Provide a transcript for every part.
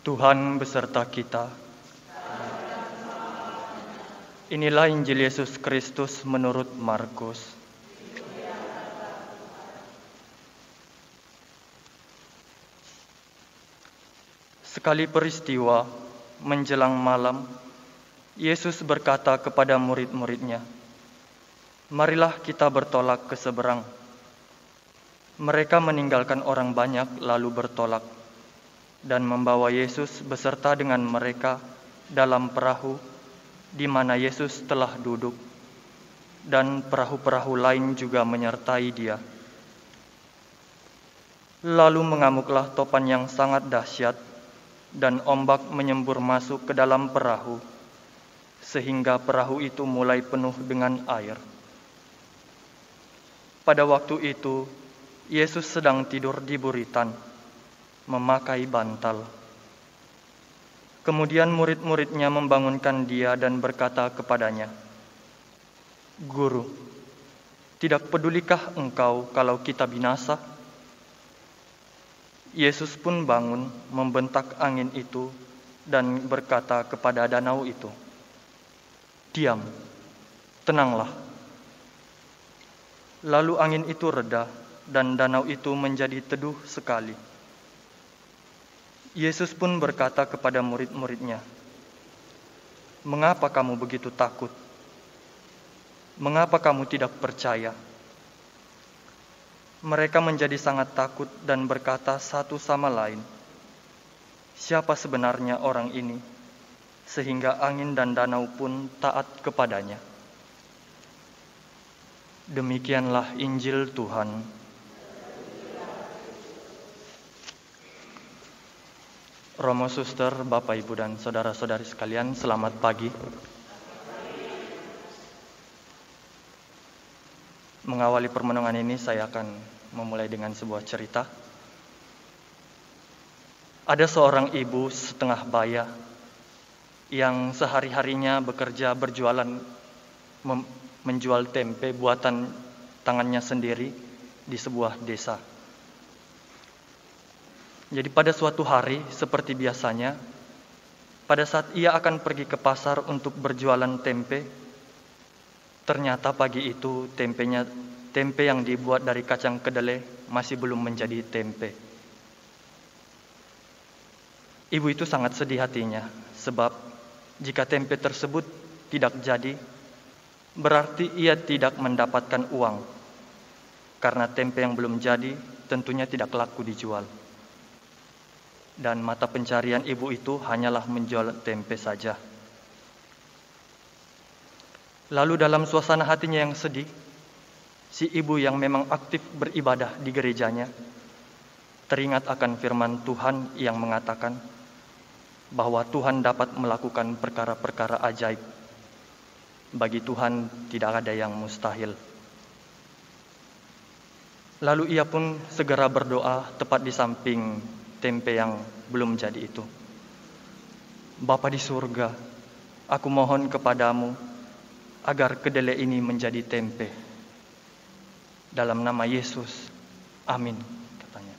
Tuhan beserta kita. Inilah Injil Yesus Kristus menurut Markus. Sekali peristiwa, menjelang malam, Yesus berkata kepada murid-muridnya, "Marilah kita bertolak ke seberang." Mereka meninggalkan orang banyak lalu bertolak, dan membawa Yesus beserta dengan mereka dalam perahu di mana Yesus telah duduk, dan perahu-perahu lain juga menyertai Dia. Lalu mengamuklah topan yang sangat dahsyat, dan ombak menyembur masuk ke dalam perahu, sehingga perahu itu mulai penuh dengan air. Pada waktu itu, Yesus sedang tidur di buritan, memakai bantal. Kemudian murid-muridnya membangunkan Dia dan berkata kepadanya, "Guru, tidak pedulikah engkau kalau kita binasa?" Yesus pun bangun, membentak angin itu, dan berkata kepada danau itu, "Diam, tenanglah." Lalu angin itu reda, dan danau itu menjadi teduh sekali. Yesus pun berkata kepada murid-muridnya, "Mengapa kamu begitu takut? Mengapa kamu tidak percaya?" Mereka menjadi sangat takut dan berkata satu sama lain, "Siapa sebenarnya orang ini, sehingga angin dan danau pun taat kepadanya?" Demikianlah Injil Tuhan. Romo Suster, Bapak, Ibu, dan saudara-saudari sekalian, selamat pagi. Mengawali permenungan ini, saya akan memulai dengan sebuah cerita. Ada seorang ibu setengah baya yang sehari-harinya bekerja berjualan, menjual tempe buatan tangannya sendiri di sebuah desa. Jadi pada suatu hari, seperti biasanya, pada saat ia akan pergi ke pasar untuk berjualan tempe, ternyata pagi itu tempe yang dibuat dari kacang kedelai masih belum menjadi tempe. Ibu itu sangat sedih hatinya, sebab jika tempe tersebut tidak jadi, berarti ia tidak mendapatkan uang, karena tempe yang belum jadi tentunya tidak laku dijual. Dan mata pencarian ibu itu hanyalah menjual tempe saja. Lalu dalam suasana hatinya yang sedih, si ibu yang memang aktif beribadah di gerejanya teringat akan firman Tuhan yang mengatakan bahwa Tuhan dapat melakukan perkara-perkara ajaib. Bagi Tuhan tidak ada yang mustahil. Lalu ia pun segera berdoa tepat di samping tempe yang belum jadi itu. "Bapa di surga, aku mohon kepadamu agar kedelai ini menjadi tempe. Dalam nama Yesus, amin," katanya.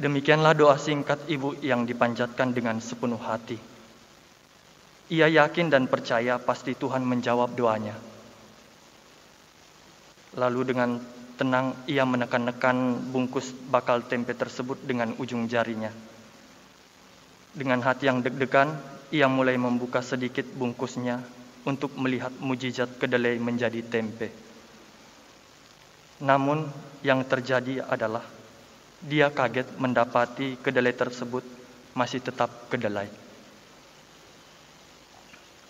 Demikianlah doa singkat ibu yang dipanjatkan dengan sepenuh hati. Ia yakin dan percaya pasti Tuhan menjawab doanya. Lalu dengan tenang ia menekan-nekan bungkus bakal tempe tersebut dengan ujung jarinya. Dengan hati yang deg-degan, ia mulai membuka sedikit bungkusnya untuk melihat mujizat kedelai menjadi tempe. Namun yang terjadi adalah dia kaget mendapati kedelai tersebut masih tetap kedelai.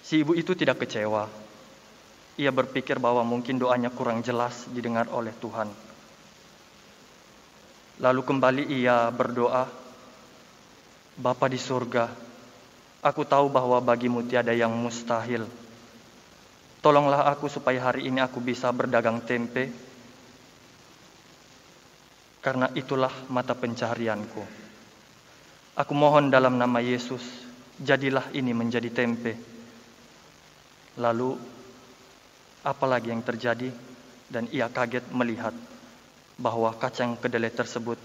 Si ibu itu tidak kecewa. Ia berpikir bahwa mungkin doanya kurang jelas didengar oleh Tuhan. Lalu kembali ia berdoa, "Bapa di surga, aku tahu bahwa bagimu tiada yang mustahil. Tolonglah aku supaya hari ini aku bisa berdagang tempe, karena itulah mata pencaharianku. Aku mohon dalam nama Yesus, jadilah ini menjadi tempe." Lalu apalagi yang terjadi, dan ia kaget melihat bahwa kacang kedelai tersebut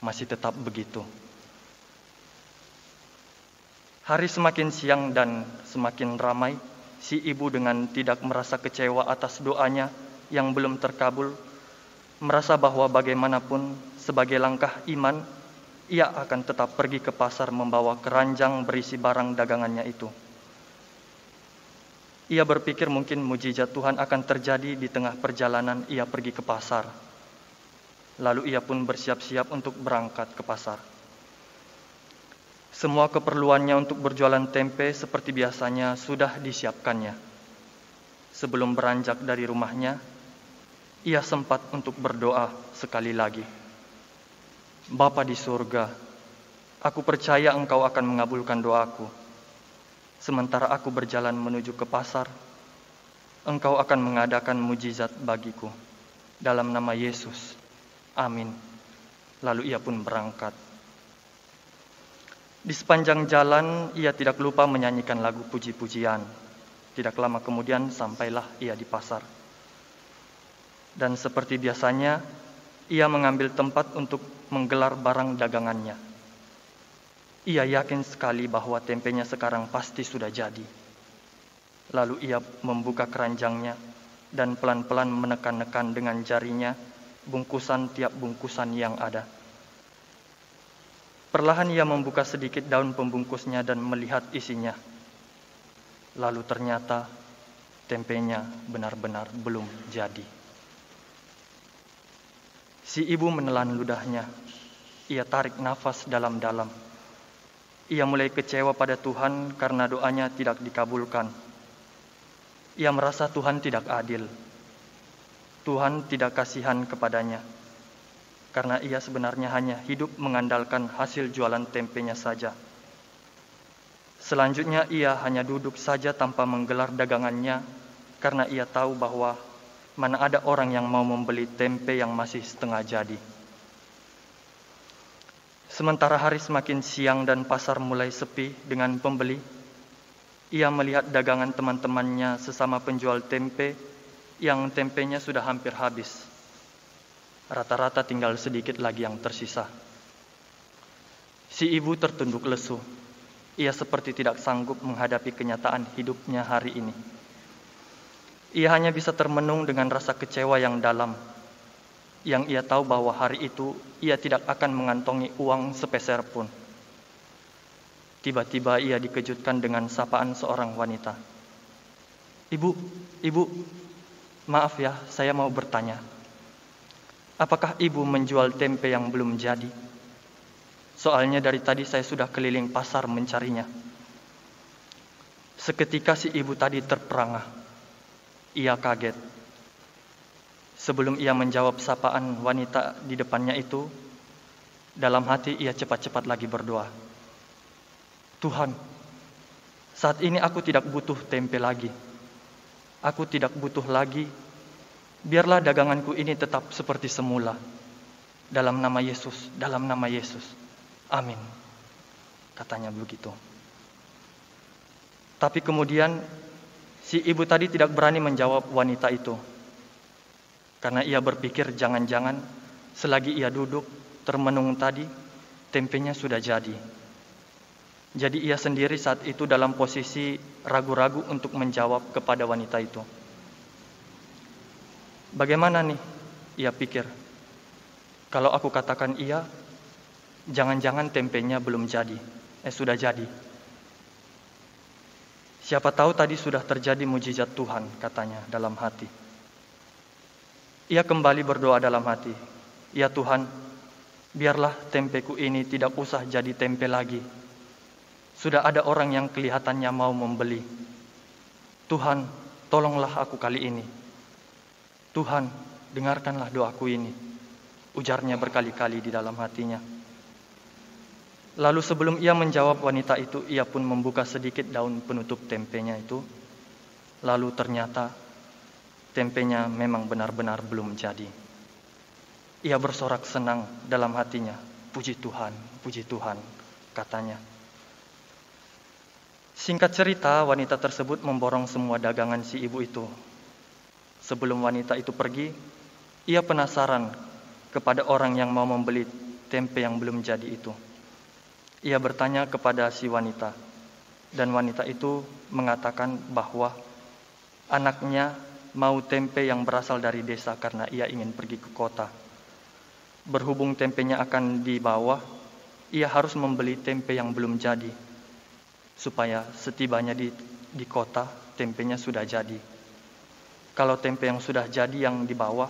masih tetap begitu. Hari semakin siang dan semakin ramai, si ibu dengan tidak merasa kecewa atas doanya yang belum terkabul, merasa bahwa bagaimanapun sebagai langkah iman, ia akan tetap pergi ke pasar membawa keranjang berisi barang dagangannya itu. Ia berpikir mungkin mujizat Tuhan akan terjadi di tengah perjalanan ia pergi ke pasar. Lalu ia pun bersiap-siap untuk berangkat ke pasar. Semua keperluannya untuk berjualan tempe seperti biasanya sudah disiapkannya. Sebelum beranjak dari rumahnya, ia sempat untuk berdoa sekali lagi. Bapa di surga, aku percaya Engkau akan mengabulkan doaku. Sementara aku berjalan menuju ke pasar, Engkau akan mengadakan mujizat bagiku. Dalam nama Yesus, amin. Lalu ia pun berangkat. Di sepanjang jalan, ia tidak lupa menyanyikan lagu puji-pujian. Tidak lama kemudian sampailah ia di pasar. Dan seperti biasanya, ia mengambil tempat untuk menggelar barang dagangannya. Ia yakin sekali bahwa tempenya sekarang pasti sudah jadi. Lalu ia membuka keranjangnya dan pelan-pelan menekan-nekan dengan jarinya bungkusan tiap bungkusan yang ada. Perlahan ia membuka sedikit daun pembungkusnya dan melihat isinya. Lalu ternyata tempenya benar-benar belum jadi. Si ibu menelan ludahnya. Ia tarik nafas dalam-dalam. Ia mulai kecewa pada Tuhan karena doanya tidak dikabulkan. Ia merasa Tuhan tidak adil. Tuhan tidak kasihan kepadanya. Karena ia sebenarnya hanya hidup mengandalkan hasil jualan tempenya saja. Selanjutnya ia hanya duduk saja tanpa menggelar dagangannya karena ia tahu bahwa mana ada orang yang mau membeli tempe yang masih setengah jadi. Sementara hari semakin siang dan pasar mulai sepi dengan pembeli, ia melihat dagangan teman-temannya sesama penjual tempe yang tempenya sudah hampir habis. Rata-rata tinggal sedikit lagi yang tersisa. Si ibu tertunduk lesu. Ia seperti tidak sanggup menghadapi kenyataan hidupnya hari ini. Ia hanya bisa termenung dengan rasa kecewa yang dalam. Yang ia tahu bahwa hari itu ia tidak akan mengantongi uang sepeser pun. Tiba-tiba ia dikejutkan dengan sapaan seorang wanita. Ibu, maaf ya, saya mau bertanya. Apakah ibu menjual tempe yang belum jadi? Soalnya dari tadi saya sudah keliling pasar mencarinya. Seketika si ibu tadi terperangah. Ia kaget. Sebelum ia menjawab sapaan wanita di depannya itu, dalam hati ia cepat-cepat lagi berdoa. Tuhan, saat ini aku tidak butuh tempe lagi. Aku tidak butuh lagi. Biarlah daganganku ini tetap seperti semula. Dalam nama Yesus, dalam nama Yesus. Amin. Katanya begitu. Tapi kemudian si ibu tadi tidak berani menjawab wanita itu. Karena ia berpikir jangan-jangan selagi ia duduk termenung tadi, tempenya sudah jadi. Jadi ia sendiri saat itu dalam posisi ragu-ragu untuk menjawab kepada wanita itu. Bagaimana nih? Ia pikir. Kalau aku katakan iya, jangan-jangan tempenya belum jadi. Sudah jadi. Siapa tahu tadi sudah terjadi mujizat Tuhan, katanya dalam hati. Ia kembali berdoa dalam hati. Ya Tuhan, biarlah tempeku ini tidak usah jadi tempe lagi. Sudah ada orang yang kelihatannya mau membeli. Tuhan, tolonglah aku kali ini. Tuhan, dengarkanlah doaku ini. Ujarnya berkali-kali di dalam hatinya. Lalu sebelum ia menjawab wanita itu, ia pun membuka sedikit daun penutup tempenya itu. Lalu ternyata tempenya memang benar-benar belum jadi. Ia bersorak senang dalam hatinya. Puji Tuhan, katanya. Singkat cerita, wanita tersebut memborong semua dagangan si ibu itu. Sebelum wanita itu pergi, ia penasaran kepada orang yang mau membeli tempe yang belum jadi itu. Ia bertanya kepada si wanita, Dan wanita itu mengatakan bahwa anaknya mau tempe yang berasal dari desa karena ia ingin pergi ke kota. Berhubung tempenya akan dibawa, ia harus membeli tempe yang belum jadi, supaya setibanya di kota, tempenya sudah jadi. Kalau tempe yang sudah jadi yang dibawa,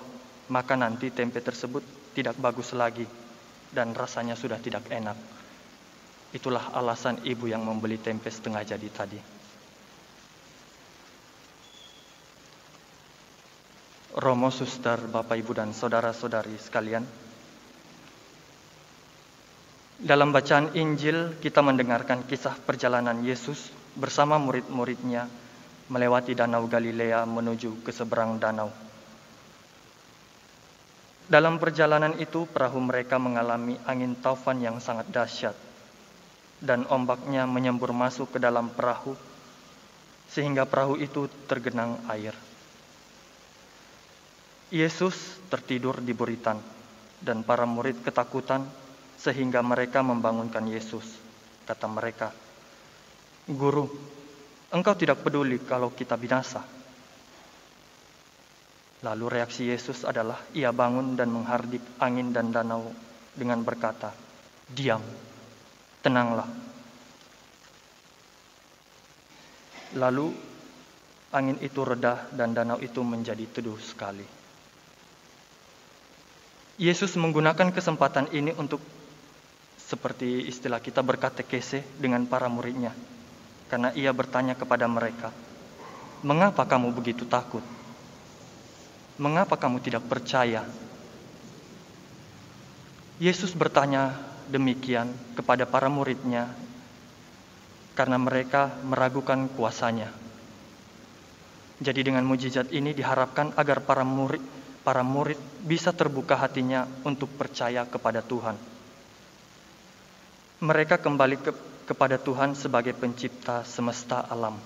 maka nanti tempe tersebut tidak bagus lagi dan rasanya sudah tidak enak. Itulah alasan ibu yang membeli tempe setengah jadi tadi. Romo, suster, Bapak, Ibu, dan saudara-saudari sekalian, dalam bacaan Injil kita mendengarkan kisah perjalanan Yesus bersama murid-muridnya melewati Danau Galilea menuju ke seberang danau. Dalam perjalanan itu, perahu mereka mengalami angin taufan yang sangat dahsyat, dan ombaknya menyembur masuk ke dalam perahu, sehingga perahu itu tergenang air. Yesus tertidur di buritan, dan para murid ketakutan, sehingga mereka membangunkan Yesus. Kata mereka, "Guru, Engkau tidak peduli kalau kita binasa?" Lalu reaksi Yesus adalah ia bangun dan menghardik angin dan danau dengan berkata, "Diam, tenanglah." Lalu angin itu reda dan danau itu menjadi teduh sekali. Yesus menggunakan kesempatan ini untuk, seperti istilah kita, berkatekese dengan para muridnya. Karena ia bertanya kepada mereka, "Mengapa kamu begitu takut? Mengapa kamu tidak percaya?" Yesus bertanya demikian kepada para muridnya karena mereka meragukan kuasanya. Jadi dengan mujizat ini diharapkan agar para murid bisa terbuka hatinya untuk percaya kepada Tuhan. Mereka kembali kepada Tuhan sebagai pencipta semesta alam.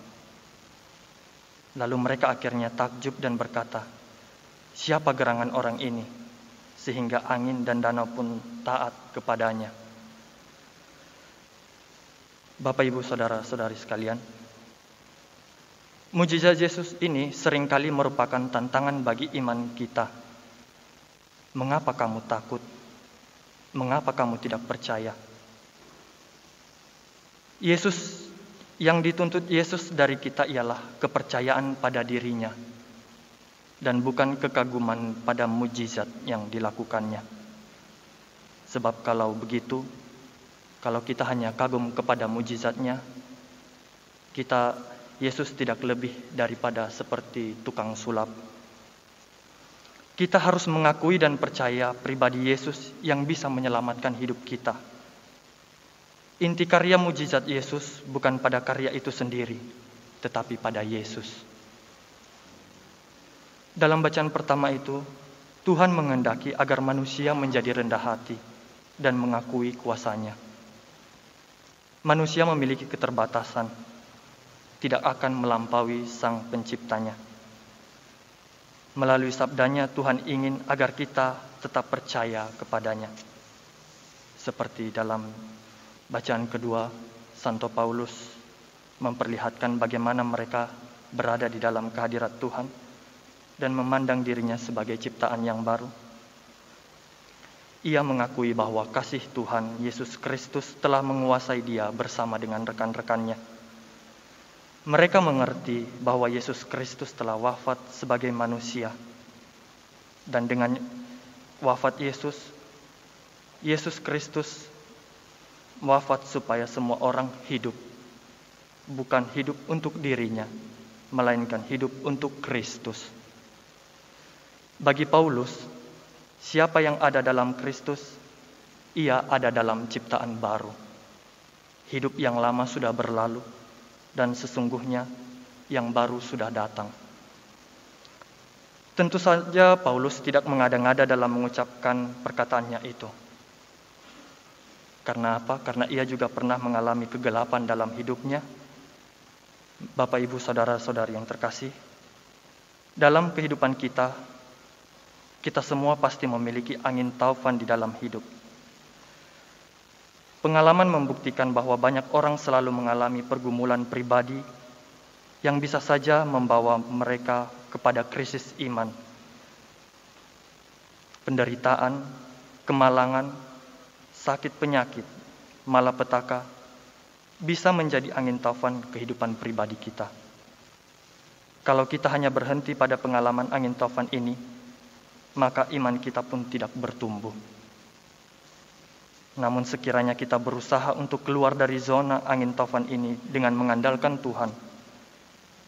Lalu mereka akhirnya takjub dan berkata, "Siapa gerangan orang ini, sehingga angin dan danau pun taat kepadanya?" Bapak, Ibu, saudara-saudari sekalian, mujizat Yesus ini seringkali merupakan tantangan bagi iman kita. Mengapa kamu takut? Mengapa kamu tidak percaya? Yang dituntut Yesus dari kita ialah kepercayaan pada dirinya, dan bukan kekaguman pada mujizat yang dilakukannya. Sebab kalau begitu, kalau kita hanya kagum kepada mujizatnya, Yesus tidak lebih daripada seperti tukang sulap. Kita harus mengakui dan percaya pribadi Yesus yang bisa menyelamatkan hidup kita. Inti karya mujizat Yesus bukan pada karya itu sendiri, tetapi pada Yesus. Dalam bacaan pertama itu, Tuhan menghendaki agar manusia menjadi rendah hati dan mengakui kuasanya. Manusia memiliki keterbatasan, tidak akan melampaui Sang Penciptanya. Melalui sabdanya, Tuhan ingin agar kita tetap percaya kepadanya. Seperti dalam bacaan kedua, Santo Paulus memperlihatkan bagaimana mereka berada di dalam kehadirat Tuhan dan memandang dirinya sebagai ciptaan yang baru. Ia mengakui bahwa kasih Tuhan Yesus Kristus telah menguasai dia bersama dengan rekan-rekannya. Mereka mengerti bahwa Yesus Kristus telah wafat sebagai manusia. Dan dengan wafat Yesus Kristus wafat supaya semua orang hidup. Bukan hidup untuk dirinya, melainkan hidup untuk Kristus. Bagi Paulus, siapa yang ada dalam Kristus, ia ada dalam ciptaan baru. Hidup yang lama sudah berlalu, dan sesungguhnya yang baru sudah datang. Tentu saja Paulus tidak mengada-ngada dalam mengucapkan perkataannya itu. Karena apa? Karena ia juga pernah mengalami kegelapan dalam hidupnya. Bapak, Ibu, saudara-saudari yang terkasih, dalam kehidupan kita semua pasti memiliki angin taufan di dalam hidup. Pengalaman membuktikan bahwa banyak orang selalu mengalami pergumulan pribadi yang bisa saja membawa mereka kepada krisis iman. Penderitaan, kemalangan, sakit penyakit, malapetaka bisa menjadi angin taufan kehidupan pribadi kita. Kalau kita hanya berhenti pada pengalaman angin taufan ini, maka iman kita pun tidak bertumbuh. Namun sekiranya kita berusaha untuk keluar dari zona angin taufan ini dengan mengandalkan Tuhan,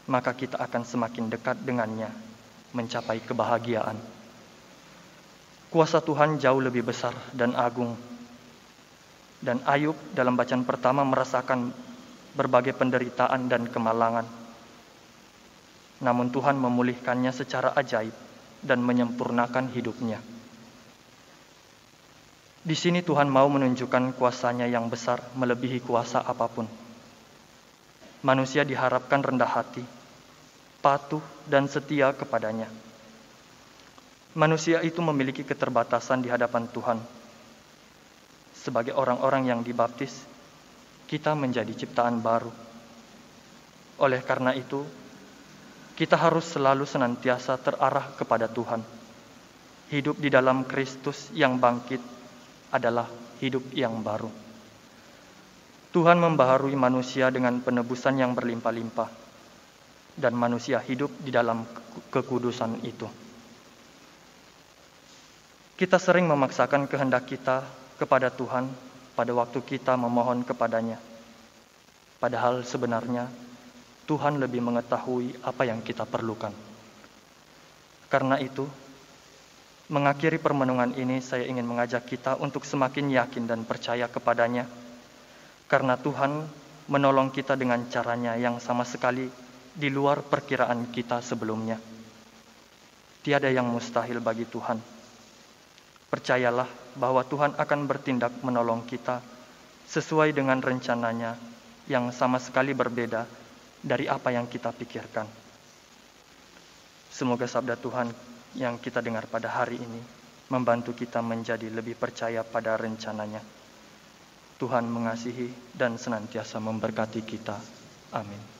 maka kita akan semakin dekat dengannya, mencapai kebahagiaan. Kuasa Tuhan jauh lebih besar dan agung. Dan Ayub dalam bacaan pertama merasakan berbagai penderitaan dan kemalangan. Namun Tuhan memulihkannya secara ajaib dan menyempurnakan hidupnya. Di sini Tuhan mau menunjukkan kuasa-Nya yang besar melebihi kuasa apapun. Manusia diharapkan rendah hati, patuh dan setia kepadanya. Manusia itu memiliki keterbatasan di hadapan Tuhan. Sebagai orang-orang yang dibaptis, kita menjadi ciptaan baru. Oleh karena itu, kita harus selalu senantiasa terarah kepada Tuhan. Hidup di dalam Kristus yang bangkit adalah hidup yang baru. Tuhan membaharui manusia dengan penebusan yang berlimpah-limpah, dan manusia hidup di dalam kekudusan itu. Kita sering memaksakan kehendak kita kepada Tuhan pada waktu kita memohon kepadanya. Padahal sebenarnya Tuhan lebih mengetahui apa yang kita perlukan. Karena itu, mengakhiri permenungan ini saya ingin mengajak kita untuk semakin yakin dan percaya kepadanya. Karena Tuhan menolong kita dengan caranya yang sama sekali di luar perkiraan kita sebelumnya. Tiada yang mustahil bagi Tuhan. Percayalah bahwa Tuhan akan bertindak menolong kita sesuai dengan rencananya yang sama sekali berbeda dari apa yang kita pikirkan. Semoga sabda Tuhan yang kita dengar pada hari ini membantu kita menjadi lebih percaya pada rencananya. Tuhan mengasihi dan senantiasa memberkati kita. Amin.